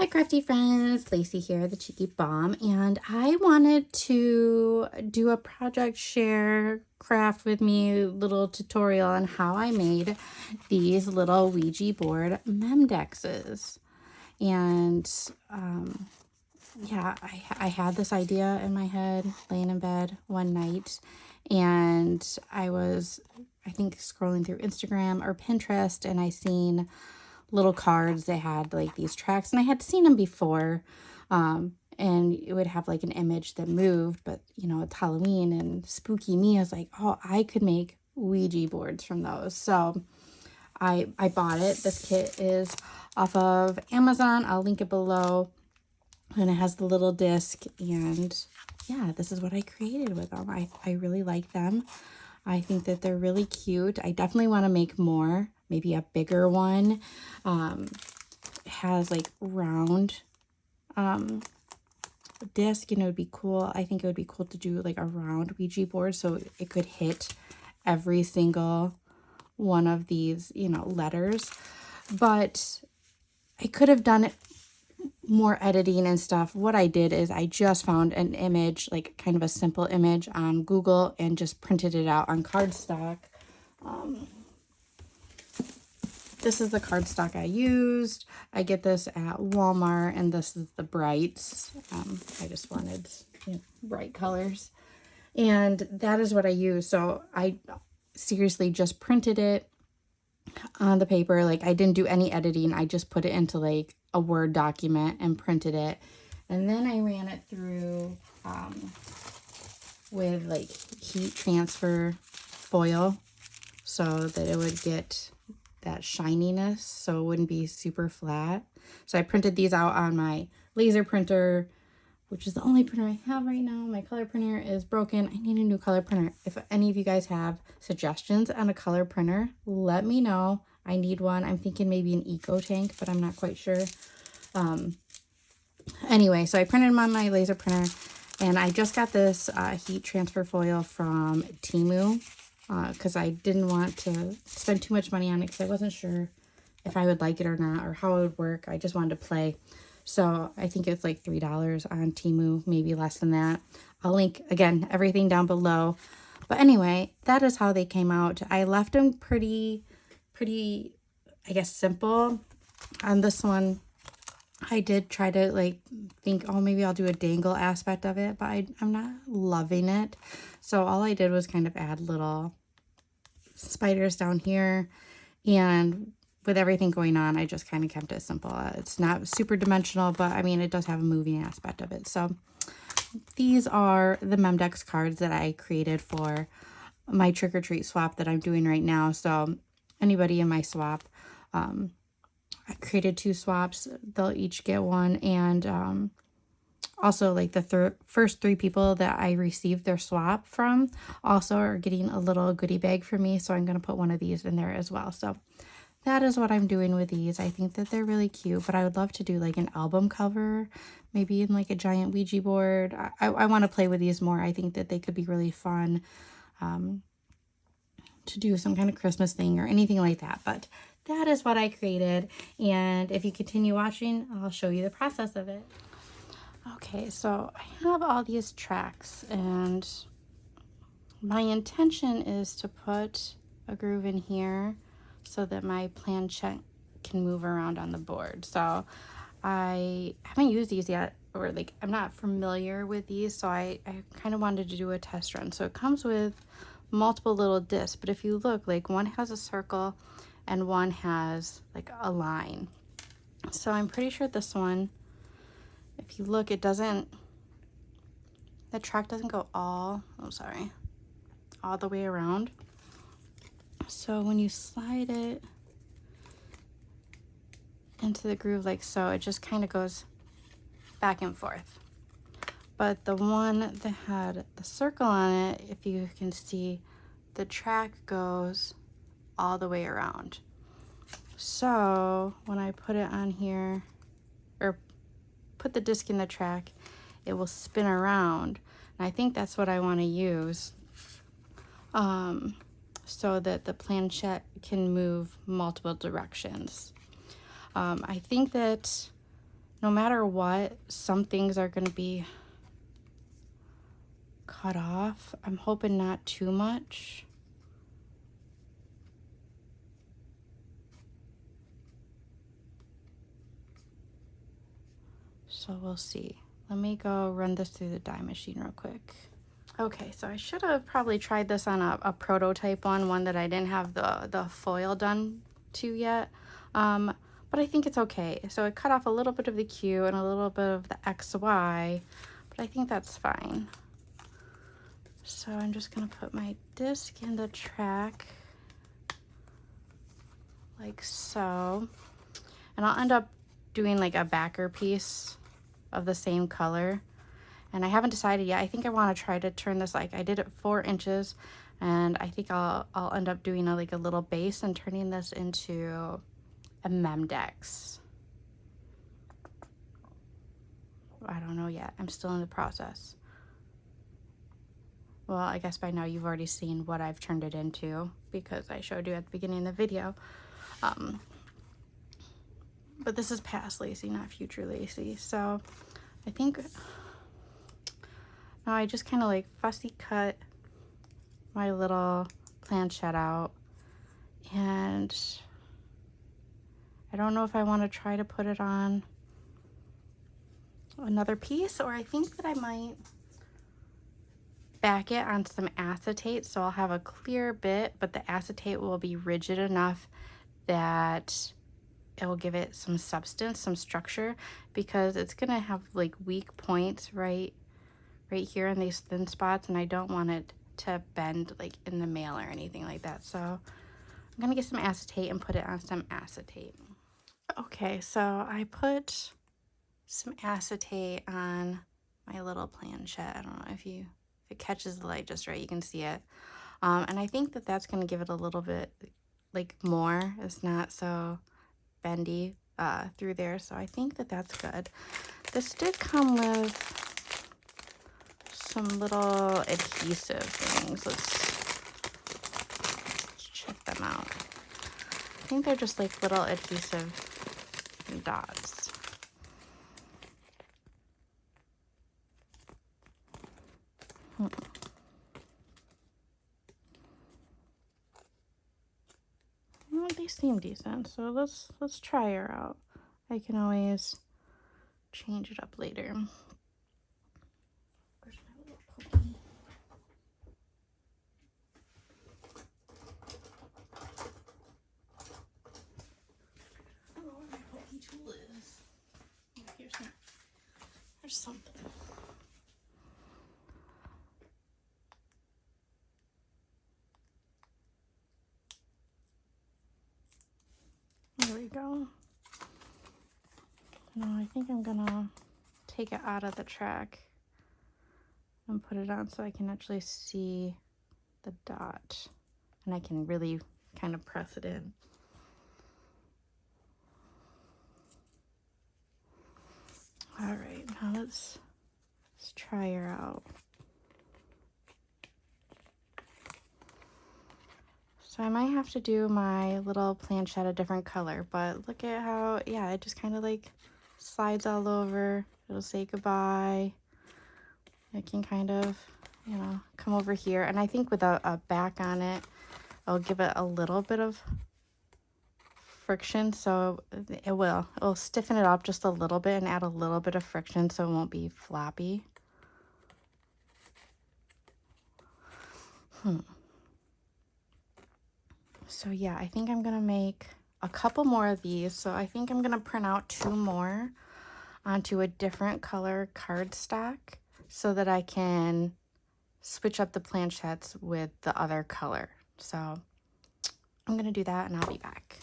Hi crafty friends, Lacey here, the Cheeky Bumm, and I wanted to do a project share craft with me little tutorial on how I made these little Ouija board memdexes. And yeah, I had this idea in my head laying in bed one night, and I think scrolling through Instagram or Pinterest, and I seen little cards that had like these tracks, and I had seen them before, and it would have like an image that moved, but you know, it's Halloween and spooky me. I was like, oh, I could make Ouija boards from those. So I bought it. This kit is off of Amazon. I'll link it below, and it has the little disc, and yeah, this is what I created with them. I really like them. I think that they're really cute. I definitely want to make more, maybe a bigger one. It has like round disc, and it would be cool. I think it would be cool to do like a round Ouija board so it could hit every single one of these, you know, letters. But I could have done it more editing and stuff. What I did is I just found an image, like kind of a simple image on Google, and just printed it out on cardstock. This is the cardstock I used. I get this at Walmart, and this is the brights. I just wanted, you know, bright colors, and that is what I use. So I seriously just printed it on the paper. Like, I didn't do any editing. I just put it into like a Word document and printed it, and then I ran it through with like heat transfer foil so that it would get that shininess, so it wouldn't be super flat. So I printed these out on my laser printer, which is the only printer I have right now. My color printer is broken. I need a new color printer. If any of you guys have suggestions on a color printer, let me know. I need one. I'm thinking maybe an Eco Tank, but I'm not quite sure. Anyway, so I printed them on my laser printer, and I just got this heat transfer foil from Temu, because I didn't want to spend too much money on it because I wasn't sure if I would like it or not, or how it would work. I just wanted to play. So I think it's like $3 on Temu, maybe less than that. I'll link, again, everything down below. But anyway, that is how they came out. I left them pretty, I guess, simple. On this one, I did try to like think, oh, maybe I'll do a dangle aspect of it, but I'm not loving it. So all I did was kind of add little spiders down here, and with everything going on, I just kind of kept it simple. It's not super dimensional, but I mean, it does have a moving aspect of it. So these are the Memdex cards that I created for my trick-or-treat swap that I'm doing right now. So anybody in my swap, I created 2 swaps. They'll each get one, and also like the first 3 people that I received their swap from also are getting a little goodie bag for me. So I'm going to put one of these in there as well. So that is what I'm doing with these. I think that they're really cute, but I would love to do like an album cover, maybe in like a giant Ouija board. I want to play with these more. I think that they could be really fun to do some kind of Christmas thing or anything like that. But that is what I created. And if you continue watching, I'll show you the process of it. Okay, so I have all these tracks, and my intention is to put a groove in here so that my planchette can move around on the board. So I haven't used these yet, or like I'm not familiar with these, so I kind of wanted to do a test run. So it comes with multiple little discs, but if you look, like one has a circle and one has like a line. So I'm pretty sure this one, if you look, it doesn't, the track doesn't go all the way around. So when you slide it into the groove like so, it just kind of goes back and forth. But the one that had the circle on it, if you can see, the track goes all the way around. So when I put it on here, or put the disc in the track, it will spin around. And I think that's what I want to use, so that the planchette can move multiple directions. I think that no matter what, some things are going to be cut off. I'm hoping not too much. So we'll see. Let me go run this through the dye machine real quick. Okay, so I should have probably tried this on a prototype one that I didn't have the foil done to yet. But I think it's okay. So it cut off a little bit of the Q and a little bit of the XY, but I think that's fine. So I'm just gonna put my disc in the track like so. And I'll end up doing like a backer piece of the same color. And I haven't decided yet. I think I want to try to turn this, like I did it 4 inches, and I think I'll end up doing like a little base and turning this into a MDC. I don't know yet. I'm still in the process. Well, I guess by now you've already seen what I've turned it into because I showed you at the beginning of the video. But this is past Lacey, not future Lacey. So I think now I just kind of like fussy cut my little planchette out, and I don't know if I want to try to put it on another piece, or I think that I might back it on some acetate so I'll have a clear bit, but the acetate will be rigid enough that it will give it some substance, some structure, because it's gonna have like weak points right here in these thin spots, and I don't want it to bend like in the mail or anything like that. So I'm gonna get some acetate and put it on some acetate. Okay, so I put some acetate on my little planchette. I don't know if it catches the light just right, you can see it. And I think that that's gonna give it a little bit like more. It's not so bendy through there, so I think that that's good. This did come with some little adhesive things. Let's check them out. I think they're just like little adhesive dots. Well, they seem decent, so let's try her out. I can always change it up later. Where's my little pokey? I don't know where my pokey tool is. Oh, there's something. There we go. Now I think I'm gonna take it out of the track and put it on so I can actually see the dot, and I can really kind of press it in. All right, now let's try her out. So I might have to do my little planchette a different color, but look at how, yeah, it just kind of like slides all over. It'll say goodbye. It can kind of, you know, come over here. And I think with a back on it, I'll give it a little bit of friction, so it'll stiffen it up just a little bit and add a little bit of friction so it won't be floppy. So yeah, I think I'm gonna make a couple more of these. So I think I'm gonna print out 2 more onto a different color cardstock so that I can switch up the planchettes with the other color. So I'm gonna do that and I'll be back.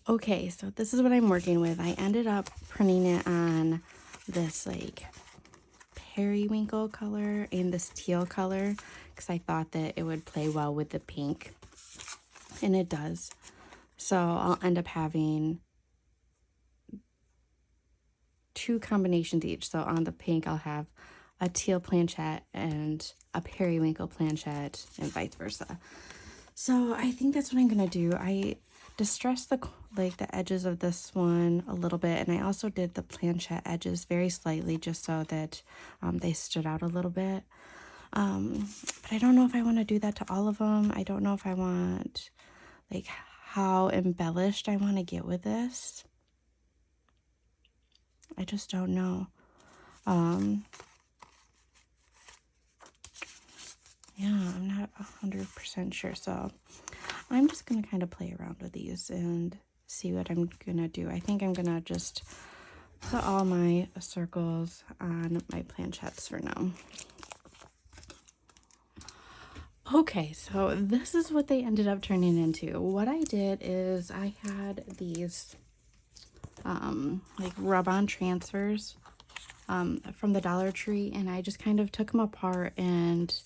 Okay, so this is what I'm working with. I ended up printing it on this like periwinkle color and this teal color because I thought that it would play well with the pink, and it does. So I'll end up having 2 combinations each. So on the pink I'll have a teal planchette and a periwinkle planchette and vice versa. So I think that's what I'm gonna do. I distress the edges of this one a little bit, and I also did the planchette edges very slightly just so that they stood out a little bit. But I don't know if I want to do that to all of them. I don't know if I want, like, how embellished I want to get with this. I just don't know. Yeah, I'm not 100% sure, so I'm just going to kind of play around with these and see what I'm going to do. I think I'm going to just put all my circles on my planchettes for now. Okay, so this is what they ended up turning into. What I did is I had these like rub-on transfers from the Dollar Tree, and I just kind of took them apart and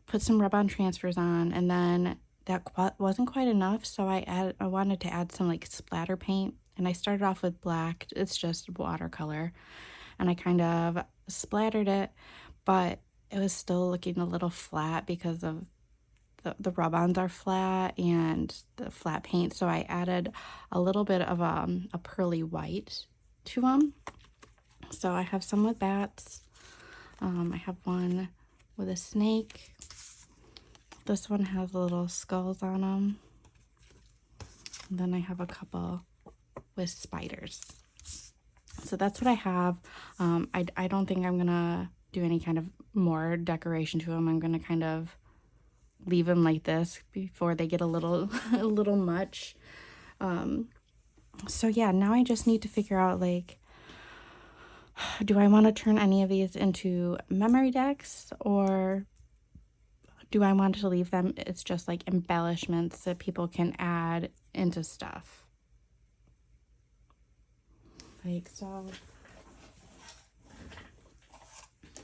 put some rub-on transfers on, and then that wasn't quite enough, so I wanted to add some like splatter paint, and I started off with black. It's just watercolor, and I kind of splattered it, but it was still looking a little flat because of the rub-ons are flat and the flat paint, so I added a little bit of a pearly white to them. So I have some with bats. I have one with a snake. This one has little skulls on them. And then I have a couple with spiders. So that's what I have. I don't think I'm gonna do any kind of more decoration to them. I'm gonna kind of leave them like this before they get a little a little much. So yeah, now I just need to figure out, like, do I want to turn any of these into memory decks, or do I want to leave them, it's just like embellishments that people can add into stuff? Like, so,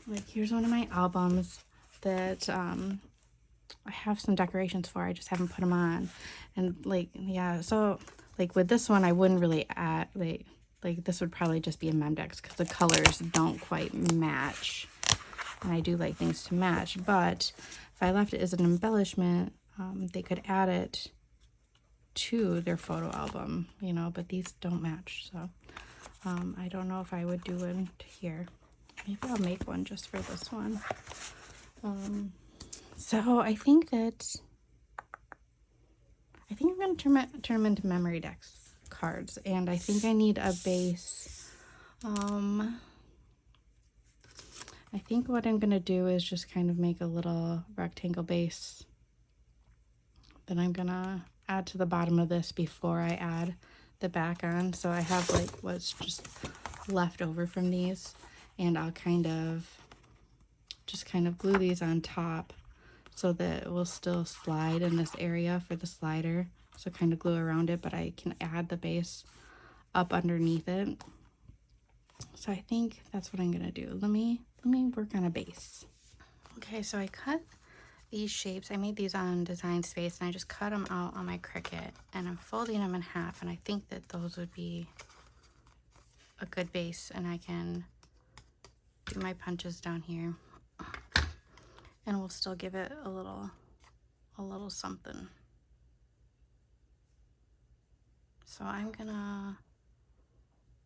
like, here's one of my albums that I have some decorations for. I just haven't put them on. And like, yeah, so like with this one, I wouldn't really add, like this would probably just be a Memdex because the colors don't quite match. And I do like things to match, but if I left it as an embellishment, they could add it to their photo album, you know, but these don't match. So I don't know if I would do it here. Maybe I'll make one just for this one. So I think I'm going to turn them into memory decks cards, and I think I need a base. I think what I'm going to do is just kind of make a little rectangle base that I'm going to add to the bottom of this before I add the back on. So I have like what's just left over from these, and I'll just kind of glue these on top so that it will still slide in this area for the slider. So kind of glue around it, but I can add the base up underneath it. So I think that's what I'm gonna do. Let me work on a base. Okay, so I cut these shapes. I made these on Design Space, and I just cut them out on my Cricut, and I'm folding them in half, and I think that those would be a good base, and I can do my punches down here, and we'll still give it a little something. So I'm gonna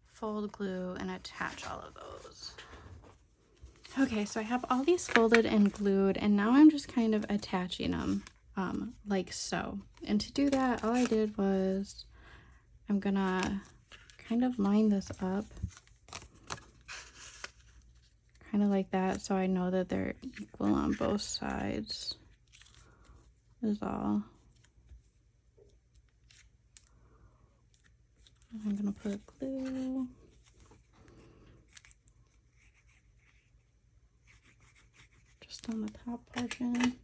fold, glue, and attach all of those. Okay, so I have all these folded and glued, and now I'm just kind of attaching them like so. And to do that, all I did was I'm gonna kind of line this up kind of like that, so I know that they're equal on both sides is all. I'm gonna put glue. Just on the top portion.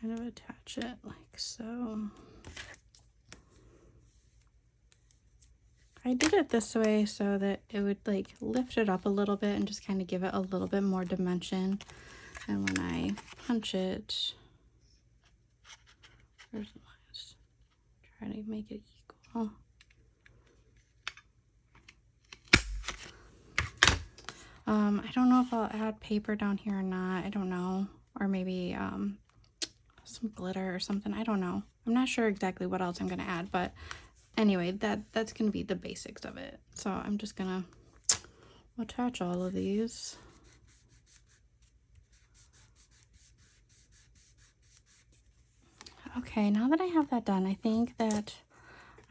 Kind of attach it like so. I did it this way so that it would like lift it up a little bit and just kind of give it a little bit more dimension. And when I punch it, where's the lines? Try to make it equal. I don't know if I'll add paper down here or not. I don't know. or maybe some glitter or something. I don't know. I'm not sure exactly what else I'm going to add, but anyway, that's going to be the basics of it. So I'm just going to attach all of these. Okay, now that I have that done, I think that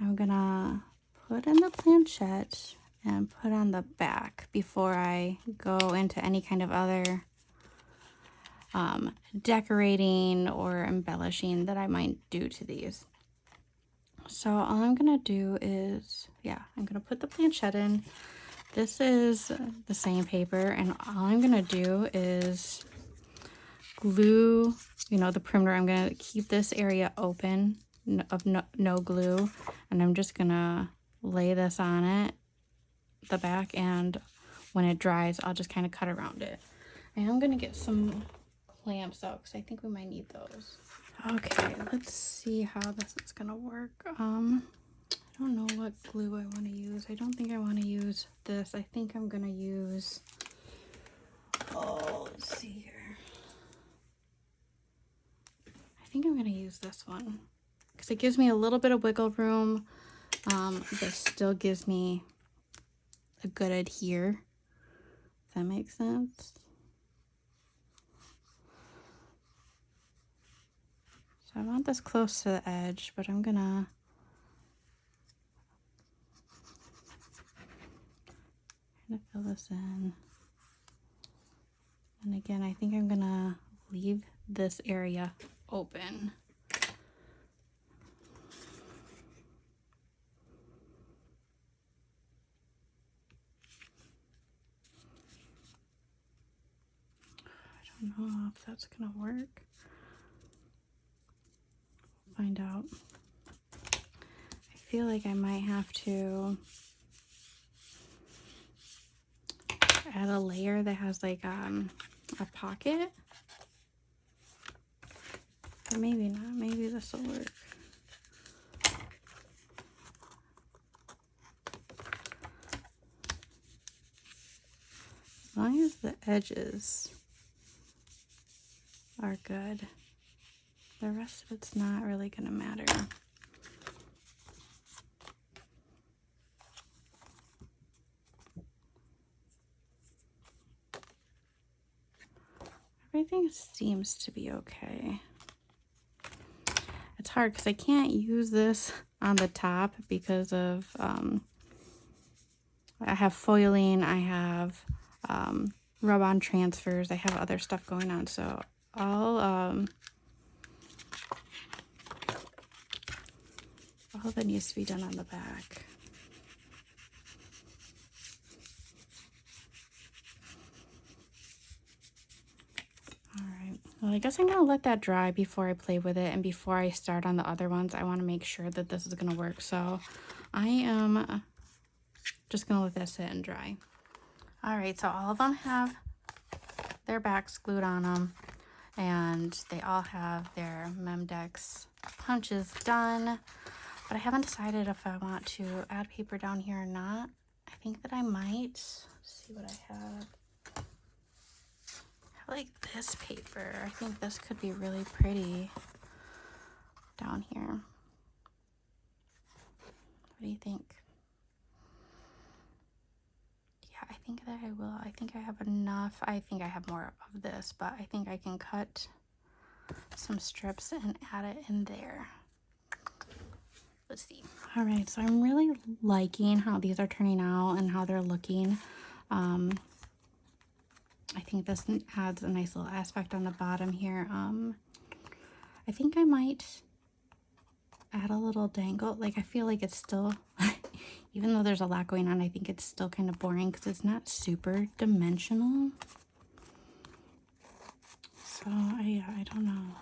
I'm going to put in the planchette and put on the back before I go into any kind of other decorating or embellishing that I might do to these. So all I'm gonna do is, I'm gonna put the planchette in. This is the same paper, and all I'm gonna do is glue, the perimeter. I'm gonna keep this area open of no glue, and I'm just gonna lay this on it, the back, and when it dries, I'll just kind of cut around it. And I'm gonna get some clamps out because I think we might need those. Okay, let's see how this is gonna work. I don't know what glue I want to use. I don't think I want to use this. I think I'm gonna use, let's see here. I think I'm gonna use this one because it gives me a little bit of wiggle room, but still gives me a good adhere. If that makes sense. I want this close to the edge, but I'm gonna kind of fill this in. And again, I think I'm gonna leave this area open. I don't know if that's gonna work. Find out. I feel like I might have to add a layer that has like a pocket, but maybe not. Maybe this will work. As long as the edges are good, the rest of it's not really gonna matter. Everything seems to be okay. It's hard because I can't use this on the top because of I have foiling, I have rub-on transfers, I have other stuff going on, so all that needs to be done on the back. Alright, well, I guess I'm going to let that dry before I play with it, and before I start on the other ones, I want to make sure that this is going to work, so I am just going to let that sit and dry. Alright, so all of them have their backs glued on them, and they all have their MDC punches done, but I haven't decided if I want to add paper down here or not. I think that I might. Let's see what I have. I like this paper. I think this could be really pretty down here. What do you think? Yeah, I think that I will. I think I have enough. I think I have more of this, but I think I can cut some strips and add it in there. Let's see. All right, so I'm really liking how these are turning out and how they're looking. I think this adds a nice little aspect on the bottom here. I think I might add a little dangle. Like, I feel like it's still, even though there's a lot going on, I think it's still kind of boring because it's not super dimensional. So, I don't know.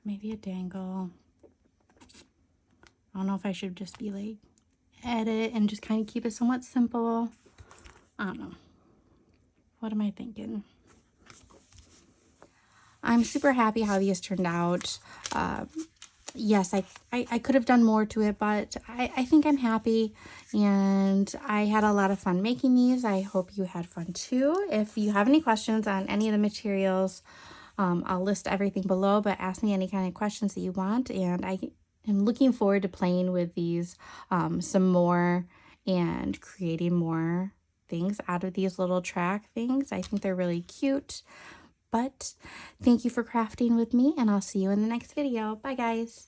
Maybe a dangle. I don't know if I should just be like, edit and just kind of keep it somewhat simple. I don't know. What am I thinking? I'm super happy how these turned out. yes, I could have done more to it, but I think I'm happy, and I had a lot of fun making these. I hope you had fun too. If you have any questions on any of the materials, I'll list everything below, but ask me any kind of questions that you want, and I am looking forward to playing with these some more and creating more things out of these little track things. I think they're really cute. But thank you for crafting with me, and I'll see you in the next video. Bye, guys.